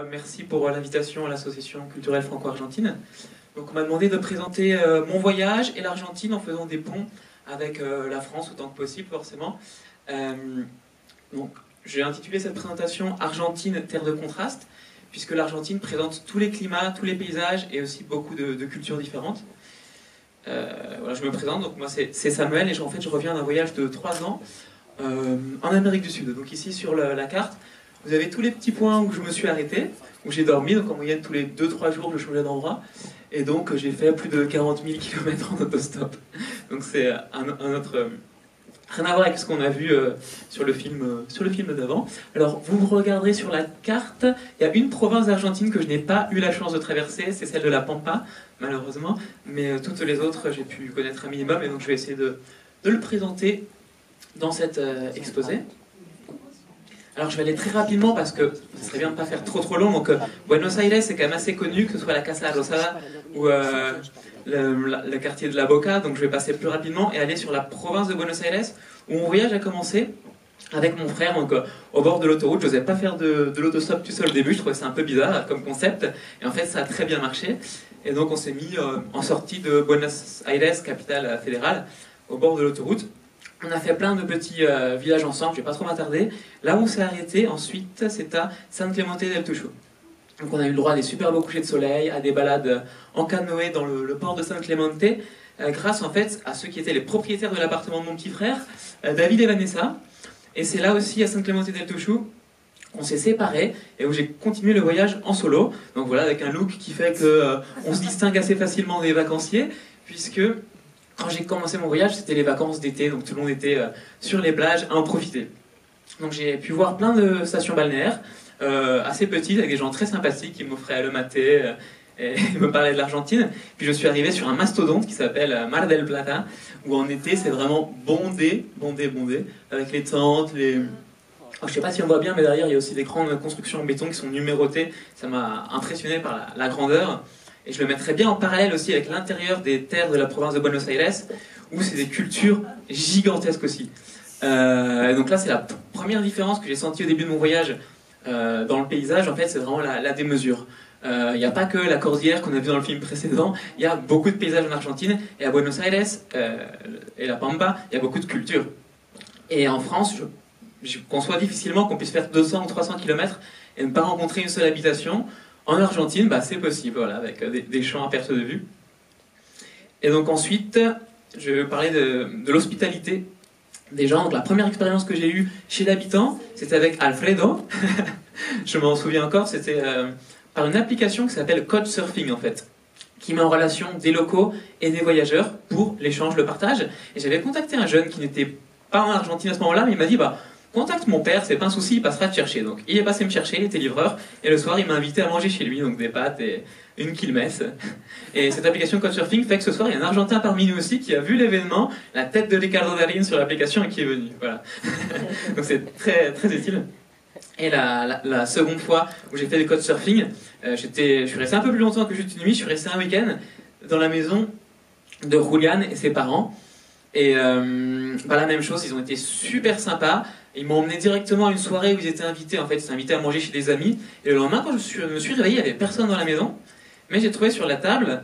merci pour l'invitation à l'association culturelle franco-argentine. Donc on m'a demandé de présenter mon voyage et l'Argentine en faisant des ponts avec la France autant que possible forcément. Donc j'ai intitulé cette présentation Argentine, terre de contraste, puisque l'Argentine présente tous les climats, tous les paysages et aussi beaucoup de cultures différentes. Voilà, je me présente, donc moi c'est Samuel et en fait je reviens d'un voyage de 3 ans en Amérique du Sud. Donc ici sur la carte, vous avez tous les petits points où je me suis arrêté, où j'ai dormi, donc en moyenne tous les 2-3 jours je changeais d'endroit. Et donc j'ai fait plus de 40 000 km en autostop. Donc c'est un autre... rien à voir avec ce qu'on a vu sur le film d'avant. Alors vous regarderez sur la carte, il y a une province d'Argentine que je n'ai pas eu la chance de traverser, c'est celle de la Pampa, malheureusement. Mais toutes les autres j'ai pu connaître un minimum, et donc je vais essayer de le présenter dans cet exposé. Alors je vais aller très rapidement parce que ce serait bien de ne pas faire trop long. Donc Buenos Aires c'est quand même assez connu, que ce soit la Casa Rosada ou le quartier de la Boca. Donc je vais passer plus rapidement et aller sur la province de Buenos Aires où mon voyage a commencé avec mon frère, donc au bord de l'autoroute. Je n'osais pas faire de l'autostop tout seul au début, je trouvais ça un peu bizarre comme concept. Et en fait ça a très bien marché. Et donc on s'est mis en sortie de Buenos Aires, capitale fédérale, au bord de l'autoroute. On a fait plein de petits villages ensemble, je vais pas trop m'attarder. Là où on s'est arrêté ensuite, c'est à San Clemente del Tucho. Donc on a eu le droit à des super beaux couchers de soleil, à des balades en canoë dans le port de San Clemente, grâce en fait à ceux qui étaient les propriétaires de l'appartement de mon petit frère, David et Vanessa. Et c'est là aussi à San Clemente del Tucho qu'on s'est séparés et où j'ai continué le voyage en solo. Donc voilà, avec un look qui fait qu'on se distingue assez facilement des vacanciers, puisque quand j'ai commencé mon voyage, c'était les vacances d'été, donc tout le monde était sur les plages à en profiter. Donc j'ai pu voir plein de stations balnéaires, assez petites, avec des gens très sympathiques qui m'offraient le maté et me parlaient de l'Argentine. Puis je suis arrivé sur un mastodonte qui s'appelle Mar del Plata, où en été c'est vraiment bondé, avec les tentes, les... Alors, je sais pas si on voit bien, mais derrière il y a aussi des grandes constructions en béton qui sont numérotées. Ça m'a impressionné par la grandeur. Et je le mettrais bien en parallèle aussi avec l'intérieur des terres de la province de Buenos Aires, où c'est des cultures gigantesques aussi. Donc là, c'est la première différence que j'ai sentie au début de mon voyage dans le paysage. En fait, c'est vraiment la démesure. Il n'y a pas que la cordillère qu'on a vu dans le film précédent, il y a beaucoup de paysages en Argentine, et à Buenos Aires et la Pampa, il y a beaucoup de cultures. Et en France, je conçois difficilement qu'on puisse faire 200 ou 300 km et ne pas rencontrer une seule habitation. En Argentine, c'est possible, voilà, avec des champs à perte de vue. Et donc ensuite, je vais parler de l'hospitalité des gens. Donc la première expérience que j'ai eue chez l'habitant, c'était avec Alfredo. Je m'en souviens encore, c'était par une application qui s'appelle Couchsurfing en fait, qui met en relation des locaux et des voyageurs pour l'échange, le partage. Et j'avais contacté un jeune qui n'était pas en Argentine à ce moment-là, mais il m'a dit contacte mon père, c'est pas un souci, il passera te chercher. Donc il est passé me chercher, il était livreur, et le soir il m'a invité à manger chez lui, donc des pâtes et une quilmesse. Et cette application Couchsurfing fait que ce soir il y a un Argentin parmi nous aussi qui a vu l'événement, la tête de Ricardo Darín sur l'application et qui est venu. Voilà. Donc c'est très, très utile. Et la seconde fois où j'ai fait des Couchsurfing, je suis resté un peu plus longtemps que juste une nuit, je suis resté un week-end dans la maison de Julian et ses parents. Et la même chose, ils ont été super sympas. Ils m'ont emmené directement à une soirée où ils étaient invités. En fait, ils étaient invités à manger chez des amis. Et le lendemain, quand je me suis réveillé, il n'y avait personne dans la maison. Mais j'ai trouvé sur la table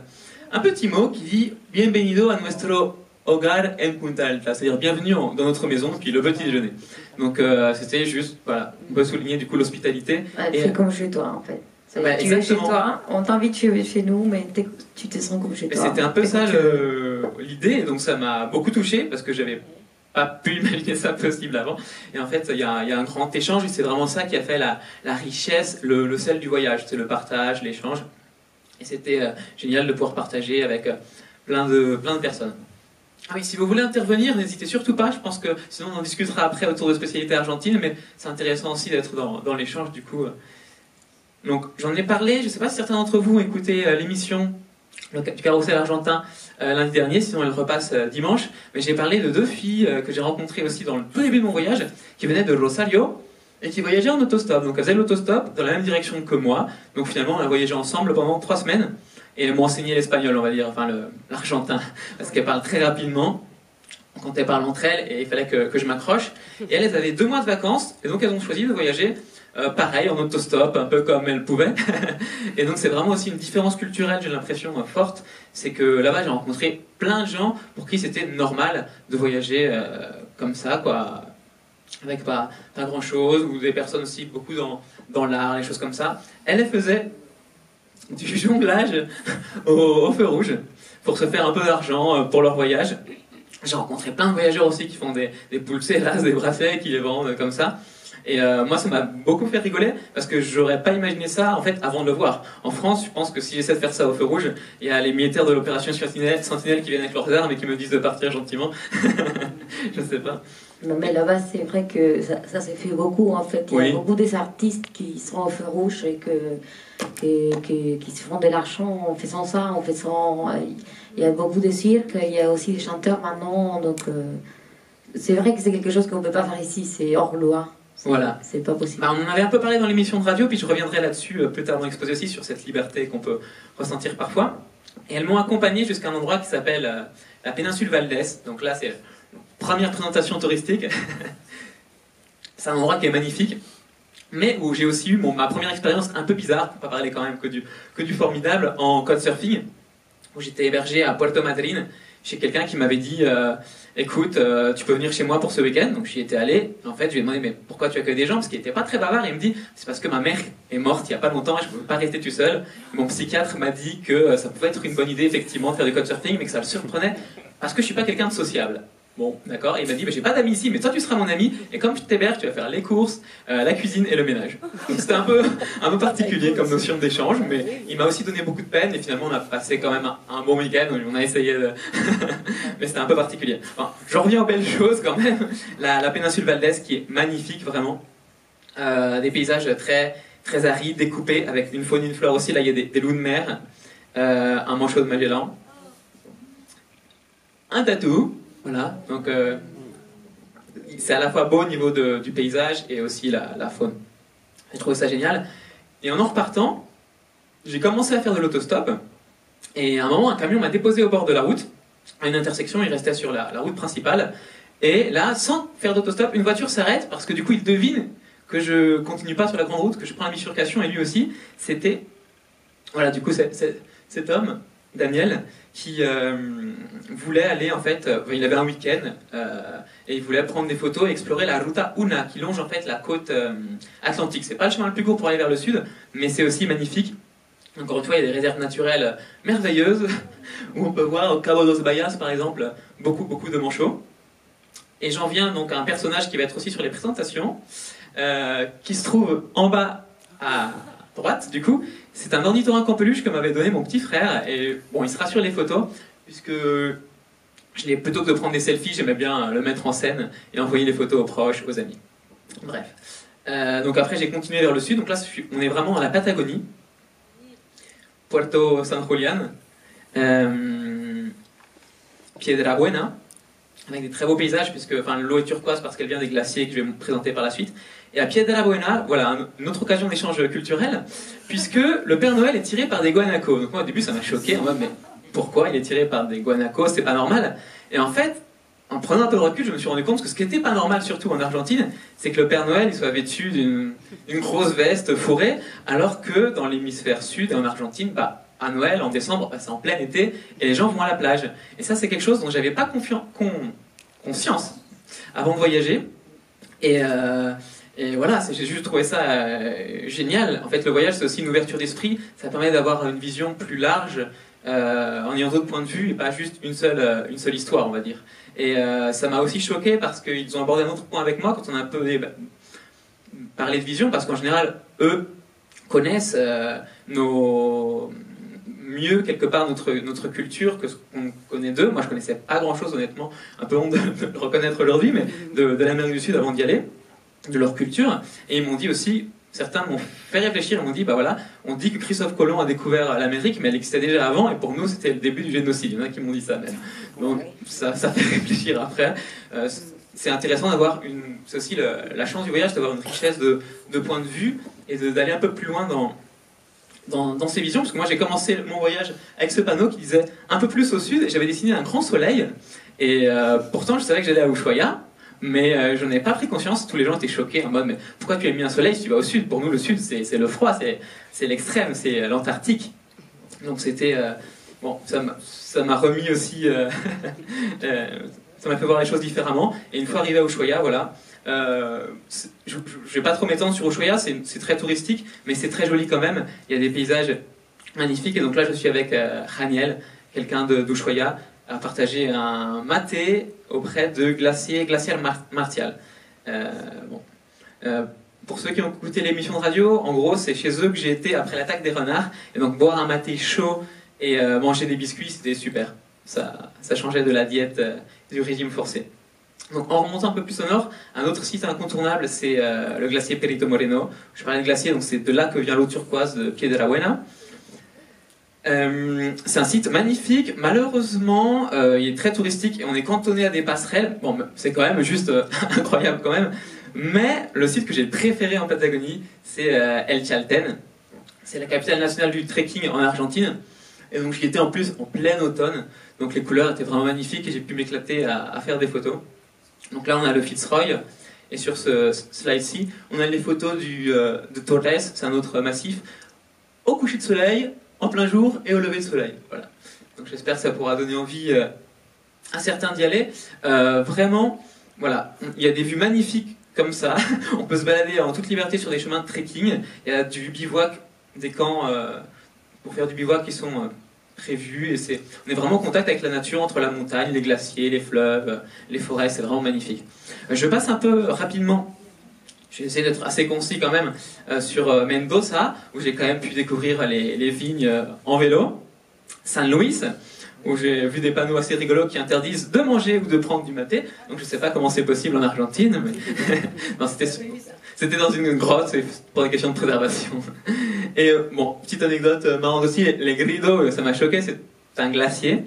un petit mot qui dit « Bienvenido a nuestro hogar en Punta Alta », c'est-à-dire « Bienvenue dans notre maison », puis le petit déjeuner. Donc c'était juste, voilà, on peut souligner du coup l'hospitalité. C'est comme chez toi, en fait. Tu es chez toi, on t'invite chez nous, mais tu te sens comme chez toi. C'était un peu ça l'idée, donc ça m'a beaucoup touché, parce que j'avais pas pu imaginer ça possible avant. Et en fait, il y a un grand échange, et c'est vraiment ça qui a fait la richesse, le sel du voyage. C'est le partage, l'échange. Et c'était génial de pouvoir partager avec plein de personnes. Ah oui, si vous voulez intervenir, n'hésitez surtout pas. Je pense que sinon on en discutera après autour de spécialités argentines, mais c'est intéressant aussi d'être dans l'échange du coup. Donc j'en ai parlé, je ne sais pas si certains d'entre vous ont écouté l'émission du Carrousel Argentin lundi dernier, sinon elle repasse dimanche. Mais j'ai parlé de 2 filles que j'ai rencontrées aussi dans le tout début de mon voyage, qui venaient de Rosario et qui voyageaient en autostop. Donc elles faisaient l'autostop dans la même direction que moi. Donc finalement on a voyagé ensemble pendant 3 semaines. Et elles m'ont enseigné l'espagnol, on va dire, enfin l'argentin, parce qu'elles parlent très rapidement quand elles parlent entre elles, et il fallait que je m'accroche. Et elles avaient 2 mois de vacances, et donc elles ont choisi de voyager pareil, en autostop, un peu comme elle pouvait. Et donc c'est vraiment aussi une différence culturelle, j'ai l'impression, forte. C'est que là-bas, j'ai rencontré plein de gens pour qui c'était normal de voyager comme ça, quoi, avec pas grand-chose, ou des personnes aussi beaucoup dans l'art, les choses comme ça. Elle faisait du jonglage au feu rouge pour se faire un peu d'argent pour leur voyage. J'ai rencontré plein de voyageurs aussi qui font des pulseras, des bracelets, qui les vendent comme ça. Et moi, ça m'a beaucoup fait rigoler parce que j'aurais pas imaginé ça en fait avant de le voir. En France, je pense que si j'essaie de faire ça au feu rouge, il y a les militaires de l'opération Sentinelle qui viennent avec leurs armes et qui me disent de partir gentiment. Je sais pas. Non, mais là-bas, c'est vrai que ça s'est fait beaucoup en fait. Il y a beaucoup des artistes qui sont au feu rouge et qui se font de l'argent en faisant ça, en faisant. Il y a beaucoup de cirques, il y a aussi des chanteurs maintenant, donc c'est vrai que c'est quelque chose qu'on ne peut pas faire ici, c'est hors loi. Voilà. C'est pas possible. Bah, on en avait un peu parlé dans l'émission de radio, puis je reviendrai là-dessus plus tard dans l'exposé aussi, sur cette liberté qu'on peut ressentir parfois. Et elles m'ont accompagné jusqu'à un endroit qui s'appelle la péninsule Valdès. Donc là, c'est la première présentation touristique. C'est un endroit qui est magnifique, mais où j'ai aussi eu ma première expérience un peu bizarre, pour pas parler quand même que du formidable, en couchsurfing, où j'étais hébergé à Puerto Madryn, chez quelqu'un qui m'avait dit écoute, tu peux venir chez moi pour ce week-end. Donc j'y étais allé. En fait, je lui ai demandé mais pourquoi tu accueilles des gens, parce qu'il n'était pas très bavard. Et il me dit c'est parce que ma mère est morte il n'y a pas longtemps et je ne pouvais pas rester tout seul. Mon psychiatre m'a dit que ça pouvait être une bonne idée effectivement de faire du couchsurfing, mais que ça le surprenait parce que je suis pas quelqu'un de sociable. Bon, d'accord. Et il m'a dit j'ai pas d'amis ici, mais toi tu seras mon ami. Et comme je t'héberge, tu vas faire les courses, la cuisine et le ménage. Donc c'était un peu particulier comme notion d'échange, mais il m'a aussi donné beaucoup de peine. Et finalement, on a passé quand même un bon week-end. On a essayé de... mais c'était un peu particulier. Enfin, j'en reviens aux belles choses quand même. La péninsule Valdès qui est magnifique vraiment. Des paysages très, très arides, découpés, avec une faune et une flore aussi. Là, il y a des loups de mer, un manchot de Magellan, un tatou. Voilà, donc c'est à la fois beau au niveau du paysage et aussi la faune. J'ai trouvé ça génial. Et en repartant, j'ai commencé à faire de l'autostop. Et à un moment, un camion m'a déposé au bord de la route. À une intersection, il restait sur la route principale. Et là, sans faire d'autostop, une voiture s'arrête parce que du coup, il devine que je continue pas sur la grande route, que je prends la bifurcation. Et lui aussi, c'était... Voilà, du coup, cet homme, Daniel, qui voulait aller en fait, il avait un week-end et il voulait prendre des photos et explorer la Ruta Una qui longe en fait la côte atlantique. C'est pas le chemin le plus court pour aller vers le sud, mais c'est aussi magnifique. Encore une fois, il y a des réserves naturelles merveilleuses où on peut voir au Cabo dos Bayas par exemple beaucoup de manchots. Et j'en viens donc à un personnage qui va être aussi sur les présentations, qui se trouve en bas à droite du coup. C'est un ornithorynque en peluche que m'avait donné mon petit frère, et bon, il sera sur les photos, puisque plutôt que de prendre des selfies, j'aimais bien le mettre en scène et envoyer les photos aux proches, aux amis. Bref. Donc après, j'ai continué vers le sud, donc là, on est vraiment à la Patagonie, Puerto San Julián, Piedra Buena, avec des très beaux paysages, puisque l'eau est turquoise parce qu'elle vient des glaciers que je vais vous présenter par la suite. Et à Piedra Buena, voilà, une autre occasion d'échange culturel, puisque le Père Noël est tiré par des guanacos. Donc moi au début ça m'a choqué, en mode mais pourquoi il est tiré par des guanacos, c'est pas normal. Et en fait, en prenant un peu de recul, je me suis rendu compte que ce qui était pas normal, surtout en Argentine, c'est que le Père Noël il soit vêtu d'une grosse veste fourrée, alors que dans l'hémisphère sud et en Argentine, à Noël, en décembre, c'est en plein été, et les gens vont à la plage. Et ça c'est quelque chose dont j'avais pas conscience avant de voyager. Et voilà, j'ai juste trouvé ça génial. En fait, le voyage, c'est aussi une ouverture d'esprit. Ça permet d'avoir une vision plus large, en ayant d'autres points de vue, et pas juste une seule histoire, on va dire. Et ça m'a aussi choqué parce qu'ils ont abordé un autre point avec moi quand on a un peu parlé de vision, parce qu'en général, eux connaissent mieux quelque part notre culture que ce qu'on connaît d'eux. Moi, je connaissais pas grand-chose, honnêtement. Un peu honte de le reconnaître aujourd'hui, mais de l'Amérique du Sud avant d'y aller, de leur culture. Et ils m'ont dit aussi, certains m'ont fait réfléchir, ils m'ont dit, on dit que Christophe Colomb a découvert l'Amérique, mais elle existait déjà avant, et pour nous, c'était le début du génocide. Il y en a qui m'ont dit ça même. Donc, ça fait réfléchir après. C'est intéressant d'avoir c'est aussi la chance du voyage, d'avoir une richesse de points de vue, et d'aller un peu plus loin dans ces visions, parce que moi j'ai commencé mon voyage avec ce panneau qui disait un peu plus au sud, et j'avais dessiné un grand soleil, et pourtant je savais que j'allais à Ushuaia, mais je n'en ai pas pris conscience. Tous les gens étaient choqués en mode mais pourquoi tu as mis un soleil si tu vas au sud? Pour nous le sud c'est le froid, c'est l'extrême, c'est l'Antarctique. Donc c'était bon, ça m'a remis aussi ça m'a fait voir les choses différemment. Et une fois arrivé à Ushuaia, voilà, je vais pas trop m'étendre sur Ushuaia, c'est très touristique, mais c'est très joli quand même. Il y a des paysages magnifiques. Et donc là, je suis avec Raniel, quelqu'un d'Ushuaia, à partager un maté auprès de Glacial Martial. Bon. Pour ceux qui ont écouté l'émission de radio, en gros, c'est chez eux que j'ai été après l'attaque des renards. Et donc boire un maté chaud et manger des biscuits, c'était super. Ça changeait de la diète du régime forcé. Donc en remontant un peu plus au nord, un autre site incontournable, c'est le glacier Perito Moreno. Je parlais de glacier, donc c'est de là que vient l'eau turquoise de Piedra Buena. C'est un site magnifique, malheureusement il est très touristique et on est cantonné à des passerelles. Bon, c'est quand même juste incroyable quand même. Mais le site que j'ai préféré en Patagonie, c'est El Chalten. C'est la capitale nationale du trekking en Argentine. Et donc j'y étais en plus en plein automne. Donc les couleurs étaient vraiment magnifiques et j'ai pu m'éclater à faire des photos. Donc là on a le Fitzroy. Et sur ce slide-ci, on a les photos de Torres, c'est un autre massif, au coucher de soleil, en plein jour et au lever de soleil. Voilà. Donc j'espère que ça pourra donner envie à certains d'y aller. Vraiment, voilà, il y a des vues magnifiques comme ça. On peut se balader en toute liberté sur des chemins de trekking. Il y a du bivouac, des camps pour faire du bivouac qui sont prévus. Et on est vraiment en contact avec la nature, entre la montagne, les glaciers, les fleuves, les forêts. C'est vraiment magnifique. Je passe un peu rapidement. Je vais essayer d'être assez concis quand même sur Mendoza, où j'ai quand même pu découvrir les vignes en vélo. San Luis, où j'ai vu des panneaux assez rigolos qui interdisent de manger ou de prendre du maté. Donc je ne sais pas comment c'est possible en Argentine, mais non, c'était dans une grotte, c'est pour des questions de préservation. Et bon, petite anecdote marrante aussi, les gridos, ça m'a choqué, c'est un glacier.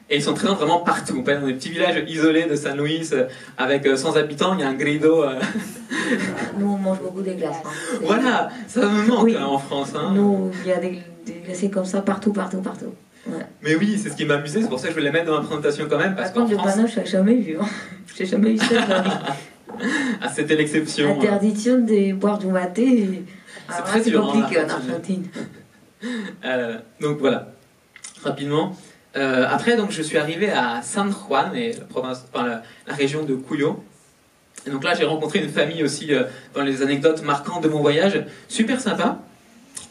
Et ils sont présents vraiment partout. On peut aller dans des petits villages isolés de San Luis avec 100 habitants, il y a un grido. Nous, on mange beaucoup des glaces. Hein. Voilà, ça me manque oui. En France. Hein. Nous, il y a des glacés comme ça partout. Ouais. Mais oui, c'est ce qui m'amusait, c'est pour ça que je voulais mettre dans ma présentation quand même. Parce Par contre, le panneau, je n'ai jamais vu. Hein. J'ai jamais vu ça dans ma vie. Ah, c'était l'exception. Interdiction de boire du maté. C'est très dur. C'est compliqué en Argentine. Donc voilà, rapidement. Après, donc, je suis arrivé à San Juan, et la région de Cuyo. Et donc là, j'ai rencontré une famille aussi dans les anecdotes marquantes de mon voyage. Super sympa.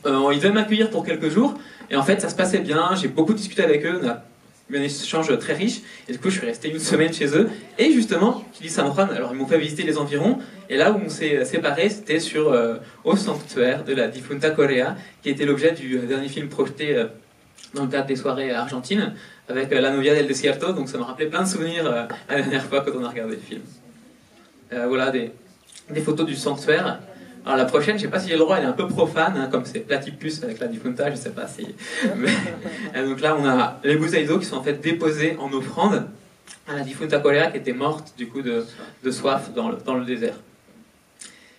Ils devaient m'accueillir pour quelques jours. Et en fait, ça se passait bien. J'ai beaucoup discuté avec eux. On a eu un échange très riche. Et du coup, je suis resté une semaine chez eux. Et justement, qui dit San Juan, alors ils m'ont fait visiter les environs. Et là où on s'est séparés, c'était au sanctuaire de la Difunta Correa, qui était l'objet du dernier film projeté dans le cadre des soirées argentines, avec La Novia del Desierto, donc ça m'a rappelé plein de souvenirs la dernière fois quand on a regardé le film. Voilà des photos du sanctuaire. Alors la prochaine, je ne sais pas si j'ai le droit, elle est un peu profane, hein, comme c'est Platypus avec la Difunta, je ne sais pas si... Mais, donc là, on a les Busaido qui sont en fait déposés en offrande à la Difunta Correa qui était morte du coup de soif dans le désert.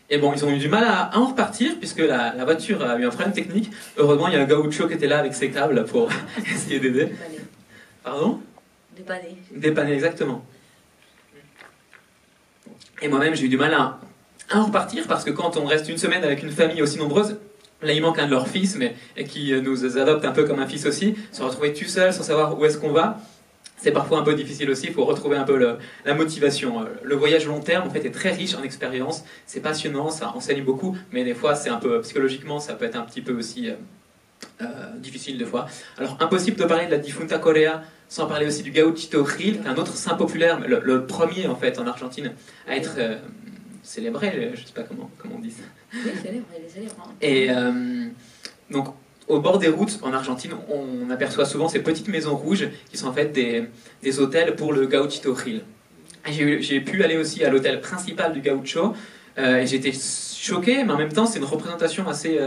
Et bon, ils ont eu du mal à en repartir puisque la voiture a eu un problème technique. Heureusement, il y a un gaucho qui était là avec ses câbles pour essayer d'aider. Pardon ? Dépanner. Dépanner, exactement. Et moi-même, j'ai eu du mal à en repartir parce que quand on reste une semaine avec une famille aussi nombreuse, là il manque un de leurs fils, mais qui nous adopte un peu comme un fils aussi, se retrouver tout seul sans savoir où est-ce qu'on va, c'est parfois un peu difficile aussi, il faut retrouver un peu la motivation. Le voyage long terme en fait est très riche en expériences, c'est passionnant, ça enseigne beaucoup, mais des fois c'est un peu psychologiquement ça peut être un petit peu aussi difficile des fois. Alors impossible de parler de la Difunta Correa sans parler aussi du Gauchito Gil, qui est un autre saint populaire, le premier en fait en Argentine à être célébré, je ne sais pas comment on dit ça. Oui, célèbre, il est célèbre. Hein. Et donc au bord des routes en Argentine, on aperçoit souvent ces petites maisons rouges qui sont en fait des hôtels pour le Gauchito Gil. J'ai pu aller aussi à l'hôtel principal du Gaucho et j'étais choqué, mais en même temps c'est une représentation assez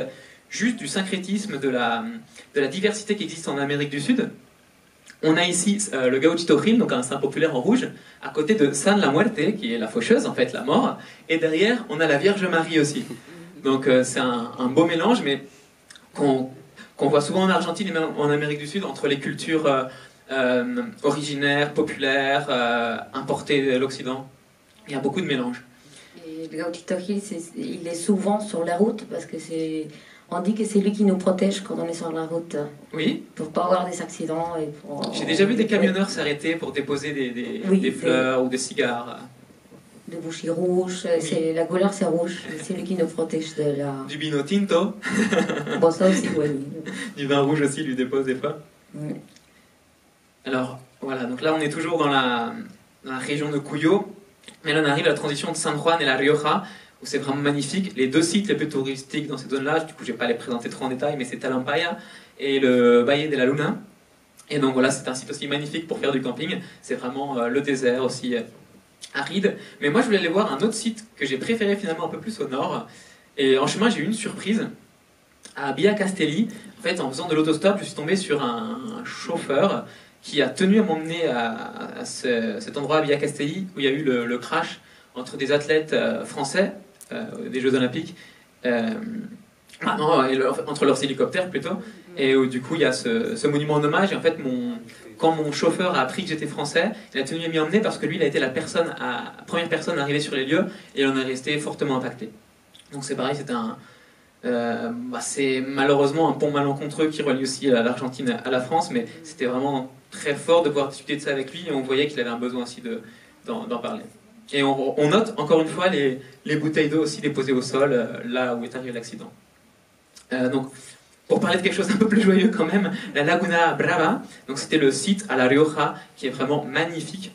juste du syncrétisme, de la diversité qui existe en Amérique du Sud. On a ici le Gauchito Gil, donc un saint populaire en rouge, à côté de San la Muerte, qui est la faucheuse, en fait, la mort, et derrière, on a la Vierge Marie aussi. Donc c'est un beau mélange, mais qu'on voit souvent en Argentine et même en Amérique du Sud, entre les cultures originaires, populaires, importées de l'Occident. Il y a beaucoup de mélanges. Et le walkie-talkie, il est souvent sur la route parce que on dit que c'est lui qui nous protège quand on est sur la route. Oui. Pour pas avoir des accidents. J'ai déjà vu des camionneurs s'arrêter pour déposer des fleurs ou des cigares. De bougies rouges, la couleur c'est rouge, c'est lui qui nous protège de la... Du vino tinto. Bon, ça aussi, oui. Du vin rouge aussi, il lui dépose des fois. Oui. Alors, voilà, donc là on est toujours dans la région de Cuyo, mais là on arrive à la transition de San Juan et la Rioja, où c'est vraiment magnifique. Les deux sites les plus touristiques dans cette zone-là, du coup je vais pas les présenter trop en détail, mais c'est Talampaya et le Valle de la Luna. Et donc voilà, c'est un site aussi magnifique pour faire du camping, c'est vraiment le désert aussi aride. Mais moi je voulais aller voir un autre site que j'ai préféré finalement un peu plus au nord, et en chemin j'ai eu une surprise. À Via Castelli, en fait, en faisant de l'autostop, je suis tombé sur un chauffeur qui a tenu à m'emmener à cet endroit à Via Castelli où il y a eu le crash entre des athlètes français des Jeux Olympiques, entre leurs hélicoptères plutôt, et où du coup il y a ce monument en hommage. Et en fait, quand mon chauffeur a appris que j'étais français, il a tenu à m'y emmener parce que lui, il a été la première personne arrivée sur les lieux et il en est resté fortement impacté. Donc c'est pareil, c'est malheureusement un pont malencontreux qui relie aussi l'Argentine à la France, mais c'était vraiment très fort de pouvoir discuter de ça avec lui et on voyait qu'il avait un besoin aussi d'en parler. Et on note encore une fois les bouteilles d'eau aussi déposées au sol là où est arrivé l'accident. Donc, pour parler de quelque chose un peu plus joyeux quand même, la Laguna Brava, donc c'était le site à La Rioja qui est vraiment magnifique,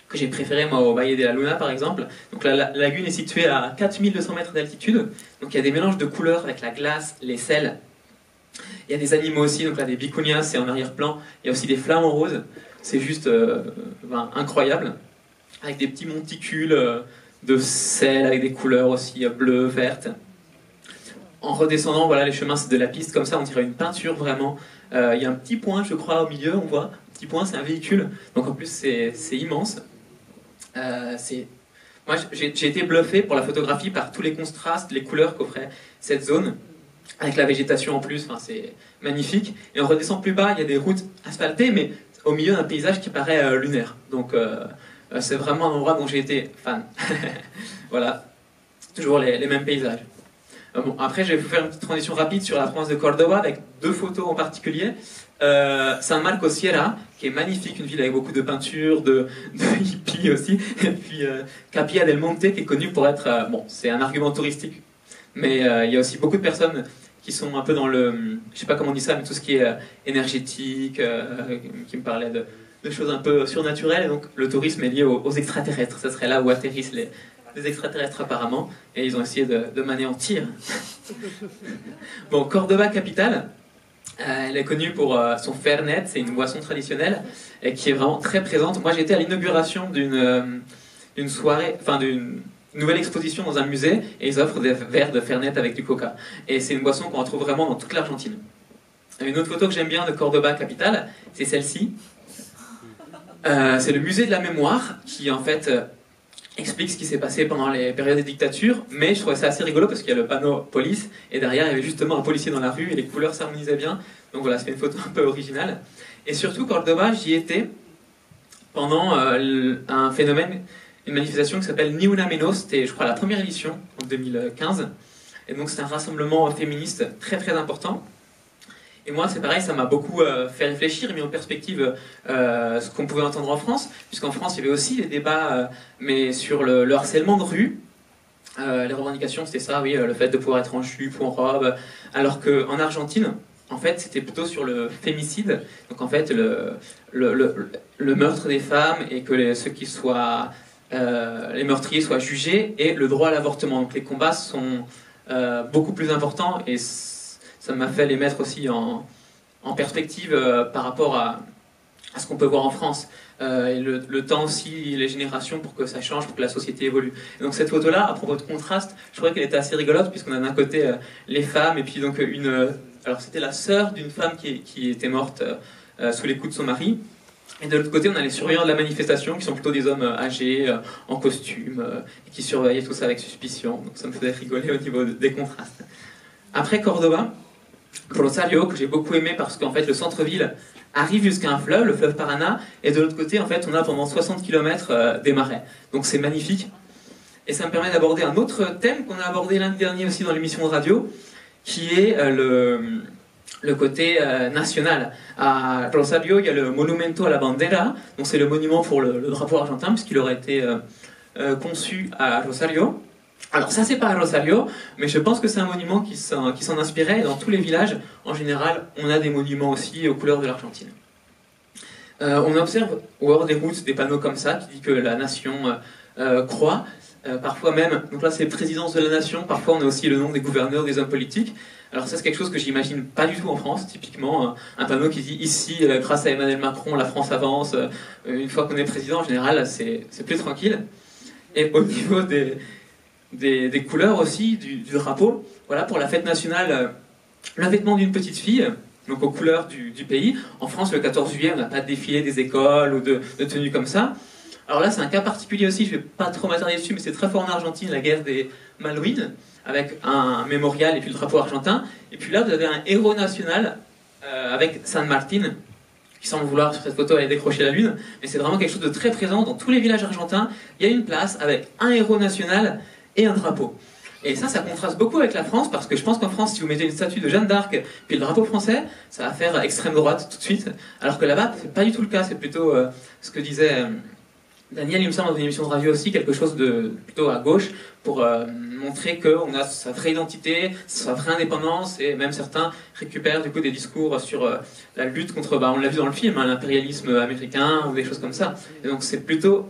que j'ai préféré moi au Valle de la Luna par exemple. Donc la lagune est située à 4200 mètres d'altitude, donc il y a des mélanges de couleurs avec la glace, les sels. Il y a des animaux aussi, donc là des vicuñas, c'est en arrière-plan. Il y a aussi des flamants roses, c'est juste incroyable, avec des petits monticules de sel avec des couleurs aussi bleues, vertes. En redescendant, voilà, les chemins c'est de la piste, comme ça on dirait une peinture vraiment. Il y a un petit point, je crois, au milieu, on voit. Un petit point, c'est un véhicule, donc en plus c'est immense. Moi j'ai été bluffé pour la photographie par tous les contrastes, les couleurs qu'offrait cette zone, avec la végétation en plus, c'est magnifique. Et on redescend plus bas, il y a des routes asphaltées, mais au milieu d'un paysage qui paraît lunaire. Donc c'est vraiment un endroit dont j'ai été fan. Voilà, toujours les mêmes paysages. Bon, après, je vais vous faire une petite transition rapide sur la province de Córdoba avec deux photos en particulier. San Marcos Sierra, qui est magnifique, une ville avec beaucoup de peintures, de hippies aussi. Et puis Capilla del Monte, qui est connue pour être... c'est un argument touristique. Mais il y a aussi beaucoup de personnes qui sont un peu dans le... Je sais pas comment on dit ça, mais tout ce qui est énergétique, qui me parlaient de choses un peu surnaturelles. Et donc le tourisme est lié aux extraterrestres. Ça serait là où atterrissent les extraterrestres apparemment, et ils ont essayé de m'anéantir. Bon, Cordoba capitale, elle est connue pour son fernet, c'est une boisson traditionnelle et qui est vraiment très présente. Moi j'étais à l'inauguration d'une soirée, d'une nouvelle exposition dans un musée, et ils offrent des verres de fernet avec du coca. Et c'est une boisson qu'on retrouve vraiment dans toute l'Argentine. Une autre photo que j'aime bien de Cordoba capitale, c'est celle-ci. C'est le musée de la mémoire qui en fait... explique ce qui s'est passé pendant les périodes de dictature, mais je trouvais ça assez rigolo parce qu'il y a le panneau police, et derrière il y avait justement un policier dans la rue, et les couleurs s'harmonisaient bien, donc voilà, c'était une photo un peu originale. Et surtout, Cordoba, j'y étais pendant un phénomène, une manifestation qui s'appelle Ni Una Menos, c'était je crois la première édition, en 2015, et donc c'est un rassemblement féministe très très important. Et moi, c'est pareil, ça m'a beaucoup fait réfléchir et mis en perspective ce qu'on pouvait entendre en France, puisqu'en France, il y avait aussi des débats, mais sur le harcèlement de rue. Les revendications, c'était ça, oui, le fait de pouvoir être en jupe ou en robe, alors qu'en Argentine, en fait, c'était plutôt sur le fémicide, donc en fait, le meurtre des femmes, et que ceux qui soient... les meurtriers soient jugés, et le droit à l'avortement. Donc les combats sont beaucoup plus importants, et ça m'a fait les mettre aussi en perspective par rapport à ce qu'on peut voir en France. Et le temps aussi, les générations pour que ça change, pour que la société évolue. Et donc cette photo-là, à propos de contraste, je trouvais qu'elle était assez rigolote, puisqu'on a d'un côté les femmes, et puis donc alors c'était la sœur d'une femme qui était morte sous les coups de son mari. Et de l'autre côté, on a les surveillants de la manifestation, qui sont plutôt des hommes âgés, en costume, et qui surveillaient tout ça avec suspicion. Donc ça me faisait rigoler au niveau des contrastes. Après Cordoba, Rosario, que j'ai beaucoup aimé parce qu'en fait le centre-ville arrive jusqu'à un fleuve, le fleuve Paraná, et de l'autre côté en fait on a pendant 60 km des marais. Donc c'est magnifique. Et ça me permet d'aborder un autre thème qu'on a abordé lundi dernier aussi dans l'émission de radio, qui est le côté national. À Rosario, il y a le Monumento a la Bandera, donc c'est le monument pour le drapeau argentin, puisqu'il aurait été conçu à Rosario. Alors ça c'est pas à Rosario, mais je pense que c'est un monument qui s'en inspirait. Et dans tous les villages, en général, on a des monuments aussi aux couleurs de l'Argentine. On observe au bord des routes des panneaux comme ça, qui dit que la nation croît. Parfois même, donc là c'est présidence de la nation, parfois on a aussi le nom des gouverneurs, des hommes politiques. Alors ça c'est quelque chose que j'imagine pas du tout en France, typiquement un panneau qui dit ici, grâce à Emmanuel Macron, la France avance, une fois qu'on est président en général c'est plus tranquille. Et au niveau des couleurs aussi, du drapeau, voilà pour la fête nationale, le vêtement d'une petite fille, donc aux couleurs du pays. En France le 14 juillet on n'a pas de défilé des écoles ou de tenues comme ça. Alors là, c'est un cas particulier aussi, je ne vais pas trop m'attarder dessus, mais c'est très fort en Argentine, la guerre des Malwines, avec un mémorial et puis le drapeau argentin. Et puis là, vous avez un héros national avec San Martín, qui semble vouloir, sur cette photo, aller décrocher la lune. Mais c'est vraiment quelque chose de très présent dans tous les villages argentins. Il y a une place avec un héros national et un drapeau. Et ça contraste beaucoup avec la France, parce que je pense qu'en France, si vous mettez une statue de Jeanne d'Arc puis le drapeau français, ça va faire extrême droite tout de suite. Alors que là-bas, c'est pas du tout le cas, c'est plutôt ce que disait... Daniel, il me semble, dans une émission de radio aussi, quelque chose de plutôt à gauche, pour montrer qu'on a sa vraie identité, sa vraie indépendance, et même certains récupèrent du coup des discours sur la lutte contre, on l'a vu dans le film, hein, l'impérialisme américain, ou des choses comme ça. Et donc c'est plutôt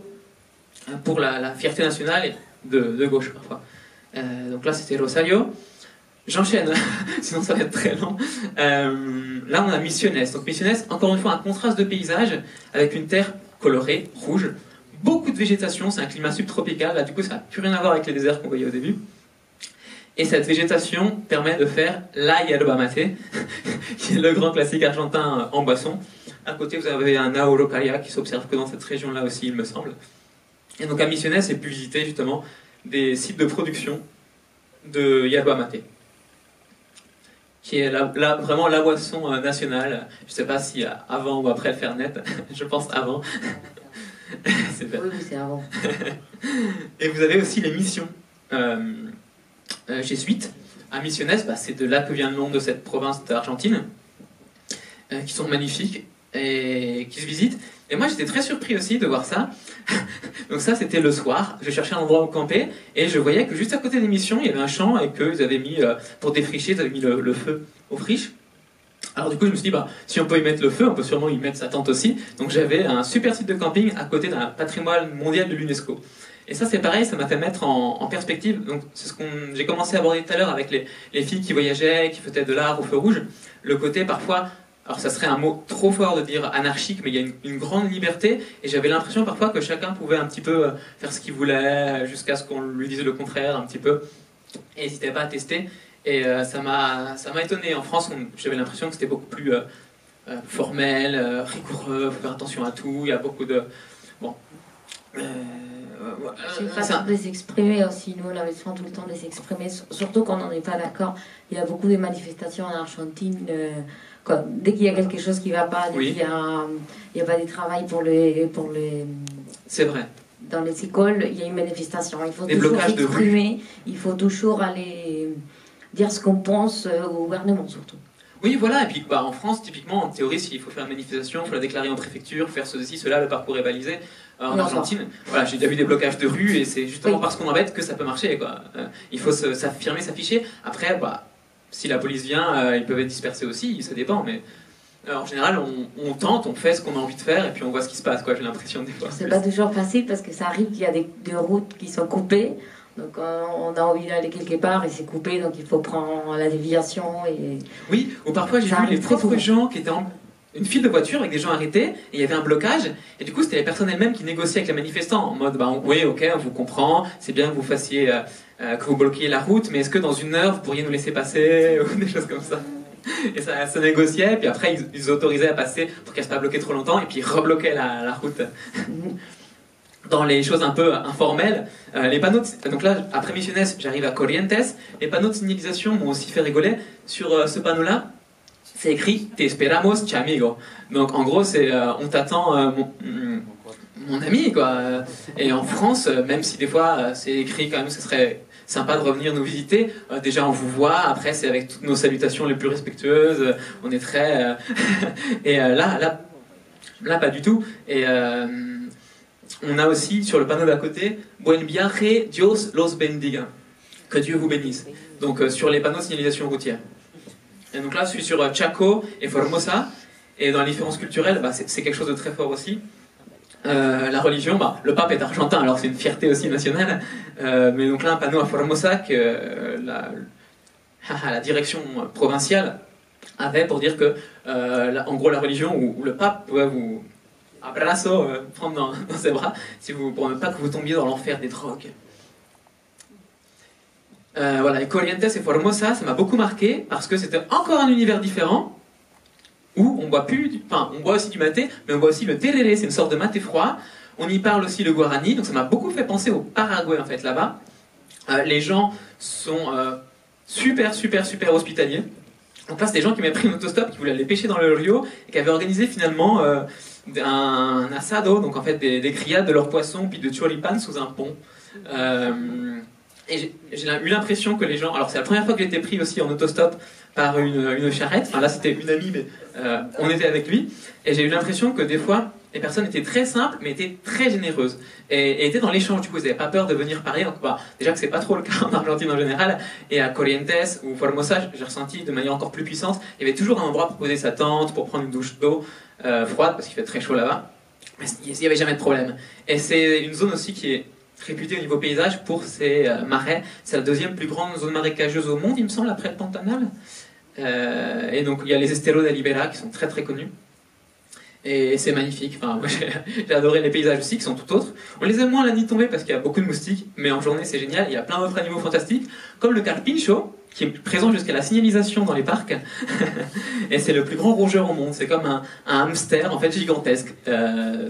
pour la fierté nationale de gauche parfois. Donc là c'était Rosario. J'enchaîne, sinon ça va être très long. Là on a Misiones. Donc Misiones, encore une fois, un contraste de paysage, avec une terre colorée, rouge, beaucoup de végétation, c'est un climat subtropical, là du coup ça n'a plus rien à voir avec les déserts qu'on voyait au début. Et cette végétation permet de faire la yerba mate, qui est le grand classique argentin en boisson. À côté vous avez un araucaria qui s'observe que dans cette région-là aussi, il me semble. Et donc à Misiones, j'ai pu visiter justement des sites de production de yerba mate, qui est vraiment la boisson nationale. Je ne sais pas si avant ou après le Fernet, je pense avant. Oui, c'est avant. Et vous avez aussi les missions jésuites. À Misiones, c'est de là que vient le nom de cette province d'Argentine, qui sont magnifiques et qui se visitent. Et moi j'étais très surpris aussi de voir ça. Donc ça c'était le soir, je cherchais un endroit où camper, et je voyais que juste à côté des missions, il y avait un champ, et qu'ils avaient mis, pour défricher, ils avaient mis le feu aux friches. Alors du coup je me suis dit, si on peut y mettre le feu, on peut sûrement y mettre sa tente aussi. Donc j'avais un super site de camping à côté d'un patrimoine mondial de l'UNESCO. Et ça c'est pareil, ça m'a fait mettre en perspective. Donc c'est ce j'ai commencé à aborder tout à l'heure avec les filles qui voyageaient, qui faisaient de l'art au feu rouge. Le côté parfois, alors ça serait un mot trop fort de dire anarchique, mais il y a une grande liberté, et j'avais l'impression parfois que chacun pouvait un petit peu faire ce qu'il voulait, jusqu'à ce qu'on lui dise le contraire un petit peu. Et n'hésitez pas à tester. Et ça m'a étonné. En France, j'avais l'impression que c'était beaucoup plus formel, rigoureux, faut faire attention à tout, il y a beaucoup de... Bon. C'est une façon de s'exprimer aussi. Nous, on avait souvent tout le temps de s'exprimer, surtout quand on n'est pas d'accord. Il y a beaucoup de manifestations en Argentine. Dès qu'il y a quelque chose qui ne va pas, dès qu'il n'y a pas de travail pour les... C'est vrai. Dans les écoles, il y a une manifestation. Il faut toujours s'exprimer, il faut toujours aller dire ce qu'on pense au gouvernement, surtout. Oui, voilà, et puis en France, typiquement, en théorie, s'il faut faire une manifestation, il faut la déclarer en préfecture, faire ceci, cela, le parcours est balisé. En Argentine, voilà, j'ai déjà vu des blocages de rue, et c'est justement parce qu'on embête que ça peut marcher, quoi. Il faut s'affirmer, s'afficher. Après, si la police vient, ils peuvent être dispersés aussi, ça dépend, mais en général, on tente, on fait ce qu'on a envie de faire, et puis on voit ce qui se passe, quoi, j'ai l'impression des fois. C'est pas toujours facile, parce que ça arrive qu'il y a des routes qui sont coupées. Donc on a envie d'aller quelque part et c'est coupé, donc il faut prendre la déviation. Oui, ou parfois j'ai vu les propres gens qui étaient en une file de voitures avec des gens arrêtés, et il y avait un blocage, et du coup c'était les personnes elles-mêmes qui négociaient avec les manifestants, en mode oui, ok, on vous comprend, c'est bien que vous fassiez, que vous bloquiez la route, mais est-ce que dans une heure vous pourriez nous laisser passer, ou des choses comme ça. Et ça se négociait, puis après ils autorisaient à passer pour qu'elle ne soit pas bloquée trop longtemps, et puis ils rebloquaient la route. Dans les choses un peu informelles, les panneaux donc là, après Misiones, j'arrive à Corrientes, les panneaux de signalisation m'ont aussi fait rigoler. Sur ce panneau-là, c'est écrit « Te esperamos, chamigo ». Donc en gros, c'est « on t'attend, mon ami, quoi. Et en France, même si des fois c'est écrit quand même, ce serait sympa de revenir nous visiter. Déjà, on vous voit. Après, c'est avec toutes nos salutations les plus respectueuses. On est très... et là, pas du tout. Et on a aussi, sur le panneau d'à côté, Buen viaje, Dios los bendiga. Que Dieu vous bénisse. Donc, sur les panneaux de signalisation routière. Et donc là, je suis sur Chaco et Formosa. Et dans la différence culturelle, c'est quelque chose de très fort aussi. La religion, le pape est argentin, alors c'est une fierté aussi nationale. Mais donc là, un panneau à Formosa que la direction provinciale avait pour dire que, en gros, la religion où le pape pouvait vous abrazo, prendre dans ses bras, pour ne pas que vous tombiez dans l'enfer des drogues. Voilà, et Corrientes et Formosa, ça m'a beaucoup marqué parce que c'était encore un univers différent où on boit on boit aussi du maté, mais on boit aussi le tereré, c'est une sorte de maté froid. On y parle aussi le guarani, donc ça m'a beaucoup fait penser au Paraguay en fait là-bas. Les gens sont super hospitaliers. Donc là, c'est des gens qui m'avaient pris un autostop, qui voulaient aller pêcher dans le Rio et qui avaient organisé finalement un asado, donc en fait des grillades de leurs poissons puis de choripan sous un pont. Et j'ai eu l'impression que les gens... Alors c'est la première fois que j'ai été pris aussi en autostop par une charrette. Enfin là c'était une amie, mais on était avec lui. Et j'ai eu l'impression que des fois, les personnes étaient très simples, mais étaient très généreuses. Et étaient dans l'échange, du coup, ils n'avaient pas peur de venir parler. Donc, déjà que c'est pas trop le cas en Argentine en général. Et à Corrientes ou Formosa, j'ai ressenti de manière encore plus puissante, il y avait toujours un endroit pour poser sa tente, pour prendre une douche d'eau froide, parce qu'il fait très chaud là-bas. Mais il n'y avait jamais de problème. Et c'est une zone aussi qui est réputée au niveau paysage pour ses marais. C'est la deuxième plus grande zone marécageuse au monde, il me semble, après le Pantanal. Et donc il y a les Esteros de Libera qui sont très connus. Et c'est magnifique. Enfin, moi j'ai adoré les paysages aussi qui sont tout autres. On les aime moins la nuit tombée parce qu'il y a beaucoup de moustiques, mais en journée c'est génial. Il y a plein d'autres animaux fantastiques, comme le carpincho, qui est présent jusqu'à la signalisation dans les parcs. Et c'est le plus grand rongeur au monde. C'est comme un hamster en fait gigantesque.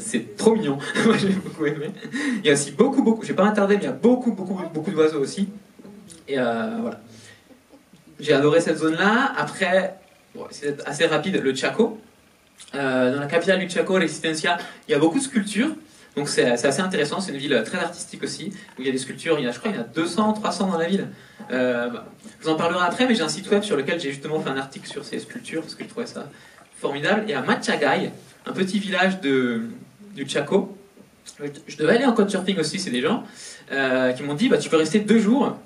C'est trop mignon. Moi j'ai beaucoup aimé. Il y a aussi beaucoup, je vais pas m'attarder, mais il y a beaucoup d'oiseaux aussi. Et voilà. J'ai adoré cette zone-là. Après, c'est assez rapide, le Chaco. Dans la capitale du Chaco, Resistencia, il y a beaucoup de sculptures. Donc c'est assez intéressant, c'est une ville très artistique aussi, où il y a des sculptures, je crois qu'il y en a 200, 300 dans la ville. Je vous en parlerai après, mais j'ai un site web sur lequel j'ai justement fait un article sur ces sculptures, parce que je trouvais ça formidable. Et à Machagay, un petit village du Chaco, je devais aller en couchsurfing aussi, c'est des gens qui m'ont dit, tu peux rester 2 jours,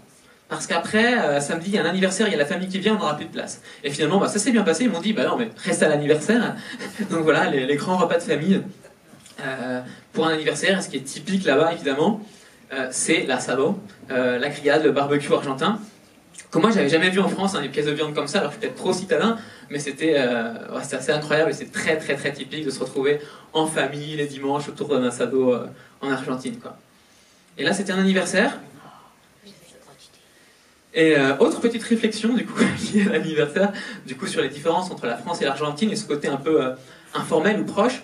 parce qu'après, samedi, il y a un anniversaire, il y a la famille qui vient, on n'aura plus de place. Et finalement, ça s'est bien passé, ils m'ont dit, non, mais reste à l'anniversaire. Donc voilà, les grands repas de famille. Pour un anniversaire, ce qui est typique là-bas, évidemment, c'est l'asado, la grillade, le barbecue argentin. Que moi, j'avais jamais vu en France, des pièces de viande comme ça, alors je suis peut-être trop citadin, mais c'était assez incroyable et c'est très typique de se retrouver en famille les dimanches autour d'un asado en Argentine, quoi. Et là, c'était un anniversaire. Et autre petite réflexion, du coup, liée à l'anniversaire, du coup, sur les différences entre la France et l'Argentine et ce côté un peu informel ou proche.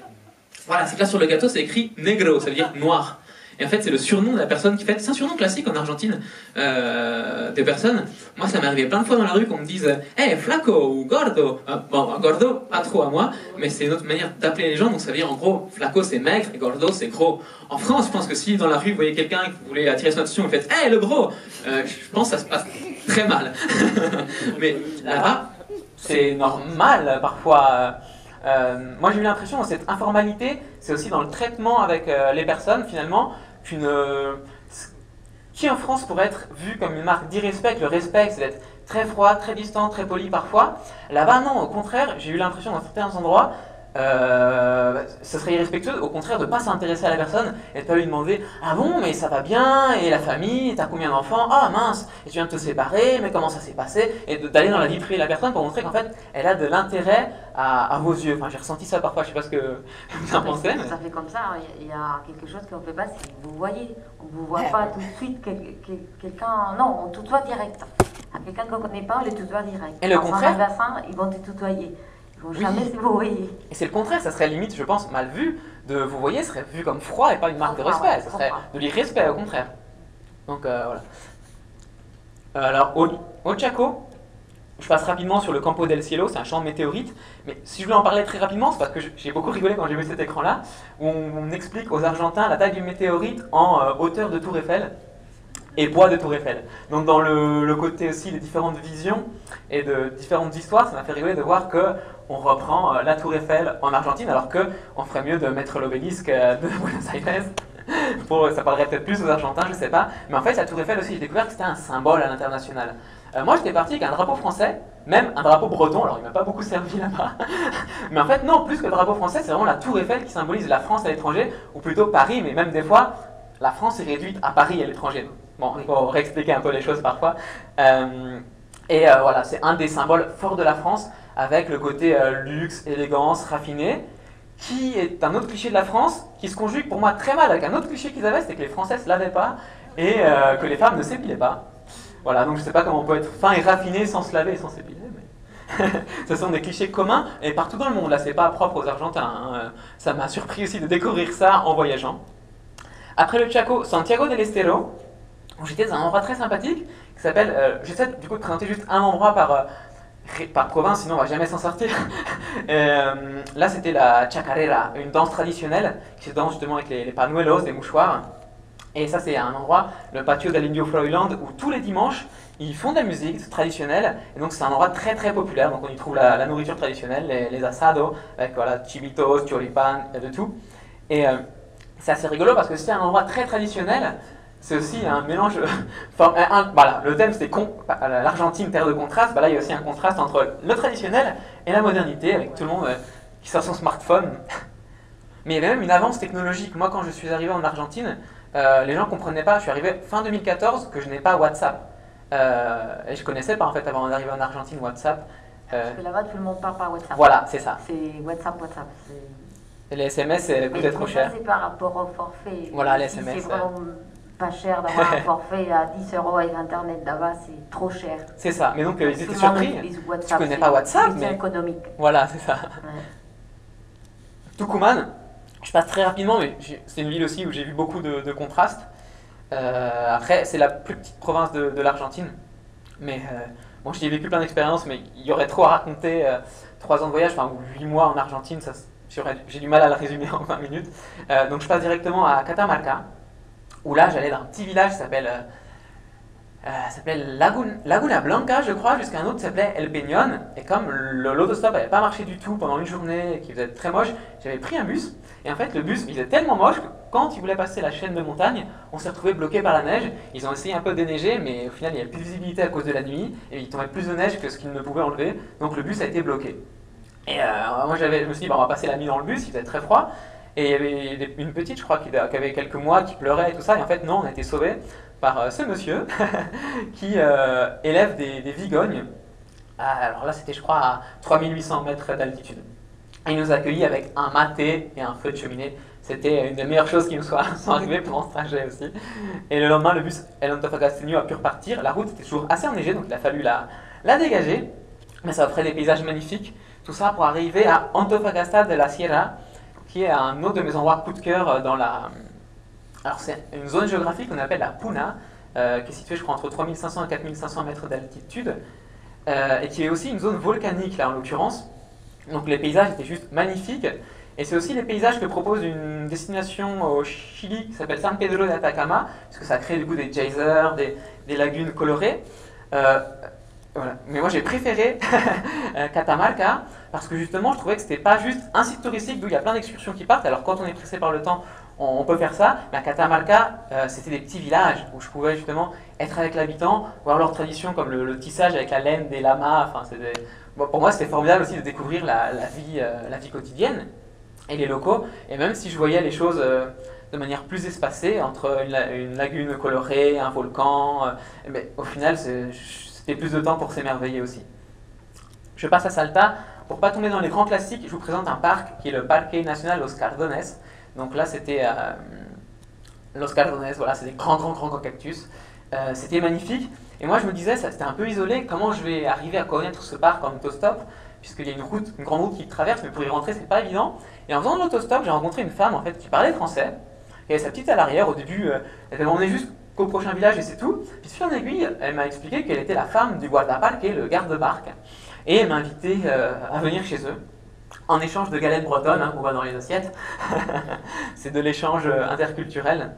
Voilà, c'est que là, sur le gâteau, c'est écrit negro, ça veut dire noir. Et en fait, c'est le surnom de la personne qui fête. C'est un surnom classique en Argentine des personnes. Moi, ça m'est arrivé plein de fois dans la rue qu'on me dise hey, flaco ou gordo. Bon, gordo, pas trop à moi, mais c'est une autre manière d'appeler les gens. Donc, ça veut dire en gros, flaco c'est maigre et gordo c'est gros. En France, je pense que si dans la rue vous voyez quelqu'un qui voulait attirer son attention, vous faites hey, le gros, je pense que ça se passe très mal. Mais là-bas, c'est normal parfois. Moi j'ai eu l'impression que cette informalité, c'est aussi dans le traitement avec les personnes finalement, qui en France pourrait être vu comme une marque d'irrespect. Le respect, c'est d'être très froid, très distant, très poli parfois. Là-bas non, au contraire, j'ai eu l'impression dans certains endroits, ce serait irrespectueux, au contraire, de ne pas s'intéresser à la personne et de ne pas lui demander ah bon, mais ça va bien, et la famille, t'as combien d'enfants, ah mince, et tu viens de te séparer, mais comment ça s'est passé, et d'aller dans la vie privée de la personne pour montrer qu'en fait elle a de l'intérêt à vos yeux. Enfin, j'ai ressenti ça parfois, je sais pas ce que vous en pensez. Mais... Ça fait comme ça, il y a quelque chose qu'on ne fait pas, c'est que vous voyez, on ne vous voit pas tout de suite quelqu'un, non, on tutoie direct. À quelqu'un qu'on ne connaît pas, on les tutoie direct. Et le contraire, en magasin, ils vont te tutoyer. Jamais se voyer. Et c'est le contraire, ça serait limite, je pense, mal vu. De vous voyer serait vu comme froid et pas une marque de respect. Ouais, ça serait de l'irrespect, au contraire. Donc voilà. Alors, au Chaco, Je passe rapidement sur le Campo del Cielo, c'est un champ de météorites, mais si je voulais en parler très rapidement, c'est parce que j'ai beaucoup rigolé quand j'ai vu cet écran-là, où on explique aux Argentins la taille du météorite en hauteur de Tour Eiffel et poids de Tour Eiffel. Donc dans le côté aussi des différentes visions et de différentes histoires, ça m'a fait rigoler de voir qu'on reprend la Tour Eiffel en Argentine, alors qu'on ferait mieux de mettre l'obélisque de Buenos Aires. Ça parlerait peut-être plus aux Argentins, je sais pas. Mais en fait, la Tour Eiffel aussi, j'ai découvert que c'était un symbole à l'international. Moi, j'étais parti avec un drapeau français, même un drapeau breton, alors il m'a pas beaucoup servi là-bas. Mais en fait, non, plus que le drapeau français, c'est vraiment la Tour Eiffel qui symbolise la France à l'étranger, ou plutôt Paris, mais même des fois, la France est réduite à Paris et à l'étranger. Bon, il faut réexpliquer un peu les choses parfois. Voilà, c'est un des symboles forts de la France, avec le côté luxe, élégance, raffiné, qui est un autre cliché de la France, qui se conjugue pour moi très mal avec un autre cliché qu'ils avaient, c'était que les Français ne se lavaient pas et que les femmes ne s'épilaient pas. Voilà, donc je ne sais pas comment on peut être fin et raffiné sans se laver et sans s'épiler, mais ce sont des clichés communs et partout dans le monde. Là, c'est pas propre aux Argentins. Hein. Ça m'a surpris aussi de découvrir ça en voyageant. Après le Chaco, Santiago del Estero, où j'étais dans un endroit très sympathique qui s'appelle. J'essaie du coup de présenter juste un endroit par province, sinon on va jamais s'en sortir. Là, c'était la chacarera, une danse traditionnelle qui se danse justement avec les panuelos, des mouchoirs. Et ça, c'est un endroit, le patio del Indio Froiland, où tous les dimanches, ils font de la musique traditionnelle. Et donc, c'est un endroit très très populaire. Donc, on y trouve la nourriture traditionnelle, les asados, avec voilà, chivitos, choripan, de tout. Et c'est assez rigolo parce que c'est un endroit très traditionnel. C'est aussi un mélange. Voilà, le thème c'était l'Argentine, terre de contraste. Bah là, il y a aussi un contraste entre le traditionnel et la modernité, avec tout le monde qui sort son smartphone. Mais il y avait même une avance technologique. Moi, quand je suis arrivé en Argentine, les gens ne comprenaient pas. Je suis arrivé fin 2014 que je n'ai pas WhatsApp. Et je ne connaissais pas en fait avant d'arriver en Argentine WhatsApp. Parce que là-bas, tout le monde parle par WhatsApp. Voilà, c'est ça. C'est WhatsApp. Et les SMS, ça coûtait trop cher. C'est par rapport au forfait. Voilà, les SMS. C'est vraiment pas cher d'avoir un forfait à 10 € avec Internet. Là-bas, c'est trop cher. C'est ça. Mais donc, ils étaient surpris. Tu ne connais pas WhatsApp, mais. C'est économique. Voilà, c'est ça. Ouais. Tucumán, je passe très rapidement, mais c'est une ville aussi où j'ai vu beaucoup de contrastes. Après, c'est la plus petite province de l'Argentine. Mais moi, j'y ai vécu plein d'expériences, mais il y aurait trop à raconter. 3 ans de voyage, enfin, ou 8 mois en Argentine, j'ai du mal à le résumer en 20 minutes. Donc, je passe directement à Catamarca, où là, j'allais dans un petit village qui s'appelle Laguna Blanca, je crois, jusqu'à un autre qui s'appelait El Peñón. Et comme l'autostop n'avait pas marché du tout pendant une journée et qu'il faisait très moche, j'avais pris un bus. Et en fait, le bus, il était tellement moche que quand il voulait passer la chaîne de montagne, on s'est retrouvé bloqué par la neige. Ils ont essayé un peu de déneiger, mais au final, il n'y avait plus de visibilité à cause de la nuit. Et il tombait plus de neige que ce qu'ils ne pouvaient enlever. Donc le bus a été bloqué. Et moi, je me suis dit, bah, on va passer la nuit dans le bus, il faisait très froid. Et il y avait une petite, je crois, qui avait quelques mois, qui pleurait et tout ça. Et en fait, non, on a été sauvés par ce monsieur qui élève des vigognes. Alors là, c'était, je crois, à 3800 mètres d'altitude. Et il nous a accueillis avec un maté et un feu de cheminée. C'était une des meilleures choses qui nous sont arrivées pendant ce trajet aussi. Et le lendemain, le bus El Antofagasteño a pu repartir. La route était toujours assez enneigée, donc il a fallu la dégager. Mais ça offrait des paysages magnifiques. Tout ça pour arriver à Antofagasta de la Sierra, qui est un autre de mes endroits coup de cœur dans la... Alors c'est une zone géographique qu'on appelle la Puna, qui est située je crois entre 3500 et 4500 mètres d'altitude, et qui est aussi une zone volcanique là en l'occurrence. Donc les paysages étaient juste magnifiques, et c'est aussi les paysages que propose une destination au Chili qui s'appelle San Pedro de Atacama, parce que ça crée du coup des geysers, des lagunes colorées. Voilà. Mais moi j'ai préféré Catamarca parce que justement je trouvais que c'était pas juste un site touristique d'où il y a plein d'excursions qui partent. Alors quand on est pressé par le temps, on peut faire ça. Mais à Catamarca, c'était des petits villages où je pouvais justement être avec l'habitant, voir leurs traditions comme le tissage avec la laine des lamas. Enfin, bon, pour moi c'était formidable aussi de découvrir la vie quotidienne et les locaux. Et même si je voyais les choses de manière plus espacée entre une lagune colorée, un volcan, mais au final c'était plus de temps pour s'émerveiller aussi. Je passe à Salta. Pour ne pas tomber dans les grands classiques, je vous présente un parc qui est le Parque Nacional Los Cardones. Donc là, c'était Los Cardones, voilà, c'est des grands cactus. C'était magnifique. Et moi, je me disais, c'était un peu isolé, comment je vais arriver à connaître ce parc en autostop, puisqu'il y a une grande route qui traverse, mais pour y rentrer, c'est pas évident. Et en faisant de l'autostop, j'ai rencontré une femme en fait, qui parlait français. Et sa petite à l'arrière, au début, elle demandait juste qu'au prochain village et c'est tout. Puis de fil en aiguille, elle m'a expliqué qu'elle était la femme du guardaparque, le garde-barque, et elle m'a invité à venir chez eux, en échange de galettes bretonnes, qu'on voit dans les assiettes. C'est de l'échange interculturel.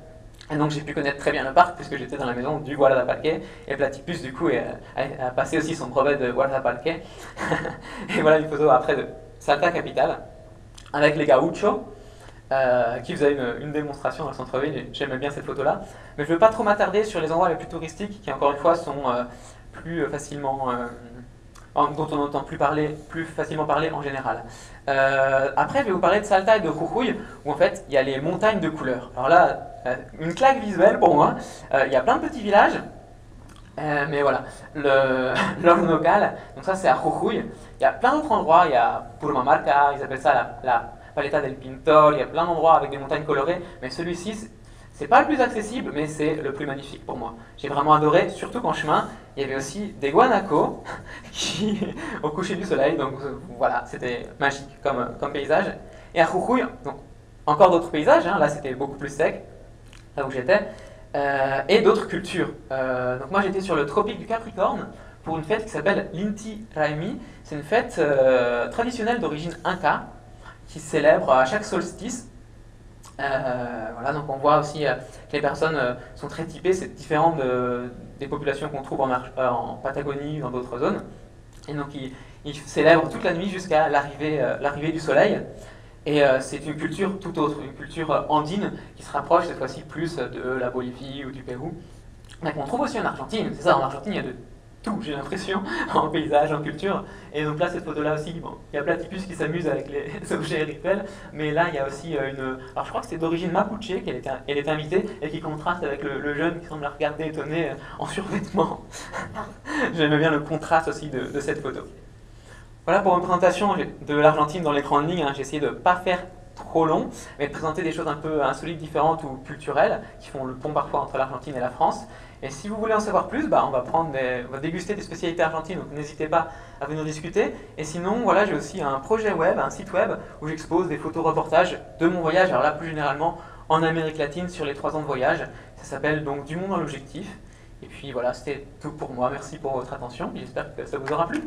Et donc j'ai pu connaître très bien le parc puisque j'étais dans la maison du guardaparque, et Platypus du coup a passé aussi son brevet de guardaparque. Et voilà une photo après de Salta capitale avec les gauchos qui faisaient une démonstration dans le centre-ville. J'aimais bien cette photo-là. Mais je ne veux pas trop m'attarder sur les endroits les plus touristiques qui encore une fois sont plus facilement... dont on entend plus facilement parler en général. Après, je vais vous parler de Salta et de Jujuy, où en fait, il y a les montagnes de couleurs. Alors là, une claque visuelle pour moi. Il y a plein de petits villages, mais voilà, l'ordre local, donc ça c'est à Jujuy. Il y a plein d'autres endroits, il y a Purmamarca, ils appellent ça la Paleta del Pintor, il y a plein d'endroits avec des montagnes colorées, mais celui-ci, c'est pas le plus accessible, mais c'est le plus magnifique pour moi. J'ai vraiment adoré, surtout qu'en chemin, il y avait aussi des guanacos qui, au coucher du soleil, donc voilà, c'était magique comme paysage. Et à Jujuy, donc encore d'autres paysages, là c'était beaucoup plus sec, là où j'étais, et d'autres cultures. Donc moi j'étais sur le tropique du Capricorne pour une fête qui s'appelle l'Inti Raymi. C'est une fête traditionnelle d'origine inca qui se célèbre à chaque solstice. Voilà, donc on voit aussi que les personnes sont très typées, c'est différent des populations qu'on trouve en Patagonie ou dans d'autres zones. Et donc ils célèbrent toute la nuit jusqu'à l'arrivée du soleil. Et c'est une culture tout autre, une culture andine qui se rapproche cette fois-ci plus de la Bolivie ou du Pérou. Mais qu'on trouve aussi en Argentine, c'est ça, en Argentine il y a de tout, j'ai l'impression, en paysage, en culture. Et donc là, cette photo-là aussi, bon, il y a Platypus qui s'amuse avec les objets rituels, mais là, il y a aussi alors je crois que c'est d'origine mapuche qu'elle est invitée et qui contraste avec le jeune qui semble la regarder étonné en survêtement. J'aime bien le contraste aussi de cette photo. Voilà pour une présentation de l'Argentine dans les grandes lignes. J'ai essayé de ne pas faire trop long, mais de présenter des choses un peu insolites, différentes ou culturelles, qui font le pont parfois entre l'Argentine et la France. Et si vous voulez en savoir plus, on va déguster des spécialités argentines, donc n'hésitez pas à venir discuter. Et sinon, voilà, j'ai aussi un projet web, un site web, où j'expose des photos-reportages de mon voyage, alors là plus généralement en Amérique latine sur les 3 ans de voyage. Ça s'appelle donc Du Monde dans l'Objectif. Et puis voilà, c'était tout pour moi. Merci pour votre attention, j'espère que ça vous aura plu.